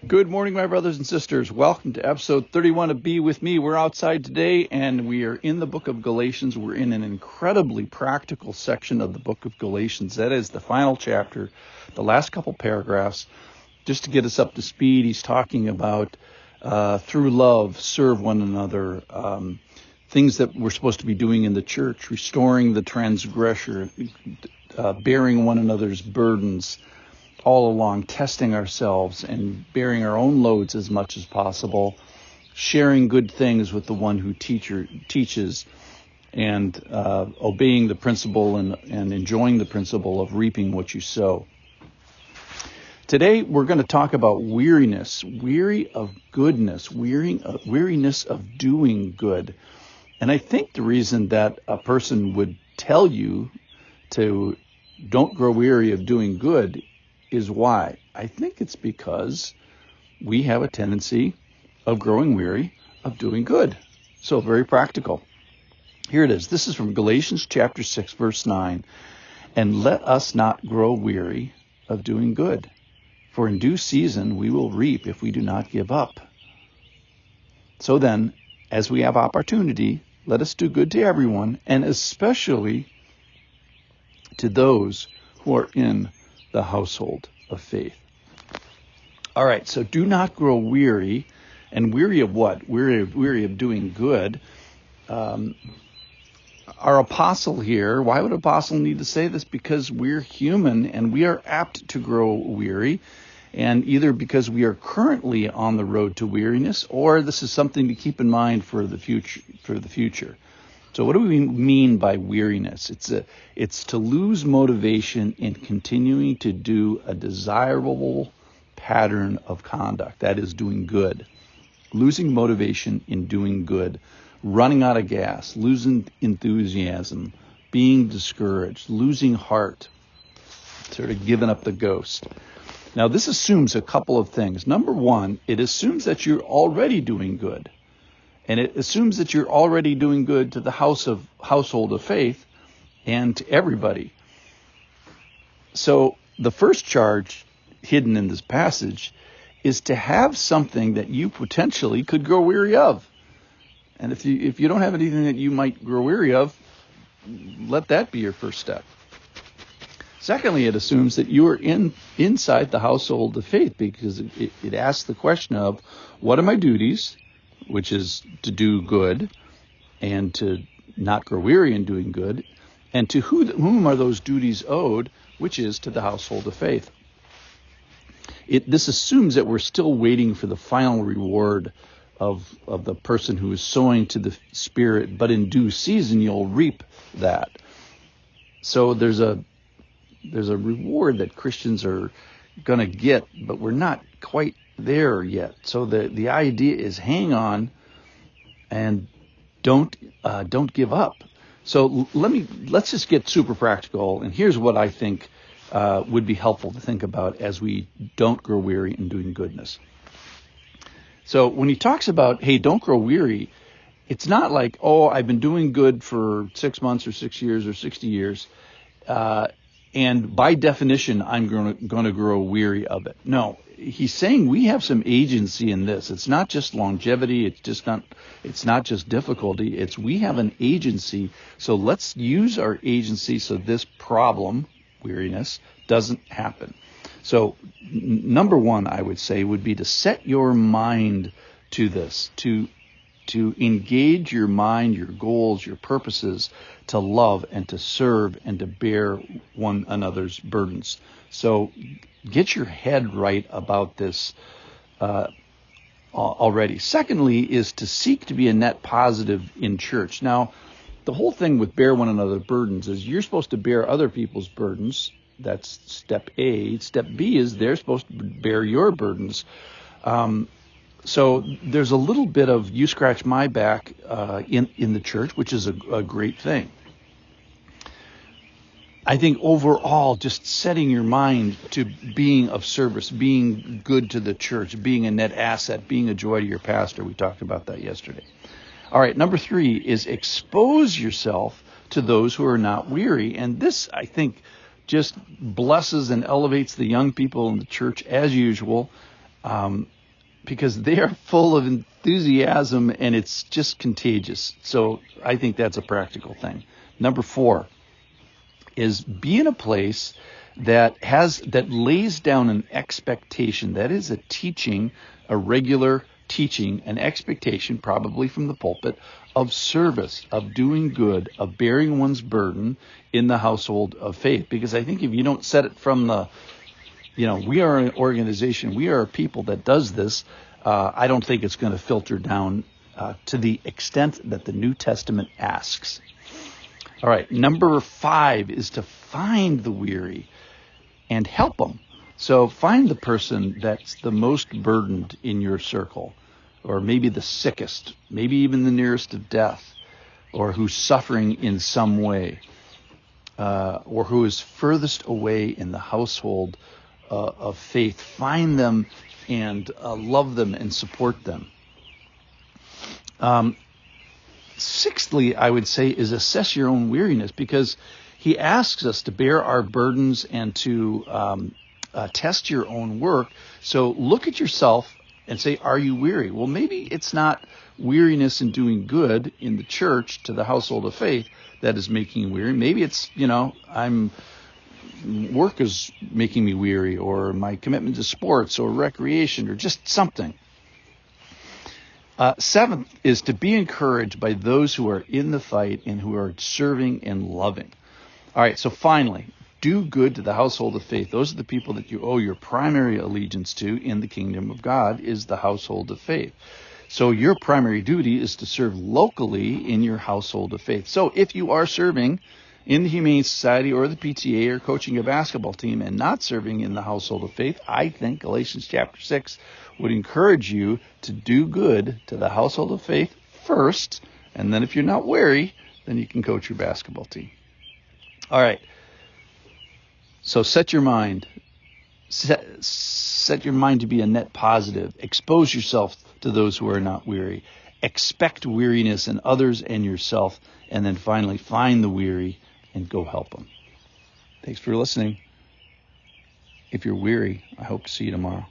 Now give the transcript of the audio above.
Good morning, my brothers and sisters. Welcome to episode 31 of Be With Me. We're outside today, and we are in the book of Galatians. We're in an incredibly practical section of the book of Galatians. That is the final chapter, the last couple paragraphs. Just to get us up to speed, he's talking about through love, serve one another, things that we're supposed to be doing in the church, restoring the transgressor, bearing one another's burdens, all along testing ourselves and bearing our own loads as much as possible, sharing good things with the one who teaches, and obeying the principle and enjoying the principle of reaping what you sow. Today we're going to talk about weariness, weary of goodness, weariness of doing good. And I think the reason that a person would tell you to don't grow weary of doing good is why. I think it's because we have a tendency of growing weary of doing good. So very practical. Here it is. This is from Galatians chapter 6, verse 9. And let us not grow weary of doing good, for in due season we will reap if we do not give up. So then, as we have opportunity, let us do good to everyone, and especially to those who are in the household of faith. All right, so do not grow weary. And weary of what? Weary of doing good. Our apostle here, why would an apostle need to say this? Because we're human and we are apt to grow weary, and either because we are currently on the road to weariness, or this is something to keep in mind for the future. So what do we mean by weariness? It's to lose motivation in continuing to do a desirable pattern of conduct. That is doing good. Losing motivation in doing good. Running out of gas. Losing enthusiasm. Being discouraged. Losing heart. Sort of giving up the ghost. Now this assumes a couple of things. Number one, it assumes that you're already doing good. And it assumes that you're already doing good to the household of faith and to everybody. So the first charge hidden in this passage is to have something that you potentially could grow weary of. And if you don't have anything that you might grow weary of, let that be your first step. Secondly, it assumes that you are inside the household of faith, because it asks the question of, what are my duties? Which is to do good and to not grow weary in doing good, and to whom are those duties owed, which is to the household of faith. This assumes that we're still waiting for the final reward of the person who is sowing to the Spirit, but in due season you'll reap that. So there's a reward that Christians are going to get, but we're not quite there yet. So the idea is hang on and don't give up. So let's just get super practical, and here's what I think would be helpful to think about as we don't grow weary in doing goodness. So when he talks about, hey, don't grow weary, it's not like, oh, I've been doing good for 6 months or 6 years or 60 years, and by definition, I'm going to grow weary of it. No, he's saying we have some agency in this. It's not just longevity. It's not just difficulty. It's we have an agency. So let's use our agency so this problem, weariness, doesn't happen. So number one, I would say, would be to set your mind to this, to engage your mind, your goals, your purposes, to love and to serve and to bear one another's burdens. So get your head right about this already. Secondly, is to seek to be a net positive in church. Now, the whole thing with bear one another's burdens is you're supposed to bear other people's burdens. That's step A. Step B is they're supposed to bear your burdens. So there's a little bit of you scratch my back in the church, which is a great thing. I think overall, just setting your mind to being of service, being good to the church, being a net asset, being a joy to your pastor. We talked about that yesterday. All right, number 3 is expose yourself to those who are not weary. And this, I think, just blesses and elevates the young people in the church as usual. because they are full of enthusiasm and it's just contagious. So I think that's a practical thing. Number 4 is be in a place that lays down an expectation. That is a teaching, a regular teaching, an expectation, probably from the pulpit, of service, of doing good, of bearing one's burden in the household of faith. Because I think if you don't set it from we are an organization, we are a people that does this, I don't think it's going to filter down to the extent that the New Testament asks. All right, number 5 is to find the weary and help them. So find the person that's the most burdened in your circle, or maybe the sickest, maybe even the nearest of death, or who's suffering in some way, or who is furthest away in the household of faith. Find them and love them and support them. Sixthly, I would say, is assess your own weariness, because he asks us to bear our burdens and to test your own work. So look at yourself and say, are you weary? Well, maybe it's not weariness in doing good in the church to the household of faith that is making you weary. Maybe it's, work is making me weary, or my commitment to sports or recreation or just something. 7th is to be encouraged by those who are in the fight and who are serving and loving. All right, so finally, do good to the household of faith. Those are the people that you owe your primary allegiance to in the kingdom of God, is the household of faith. So your primary duty is to serve locally in your household of faith. So if you are serving in the Humane Society or the PTA or coaching a basketball team and not serving in the household of faith, I think Galatians chapter 6 would encourage you to do good to the household of faith first, and then if you're not weary, then you can coach your basketball team. All right. So set your mind to be a net positive. Expose yourself to those who are not weary. Expect weariness in others and yourself, and then finally find the weary and go help them. Thanks for listening. If you're weary, I hope to see you tomorrow.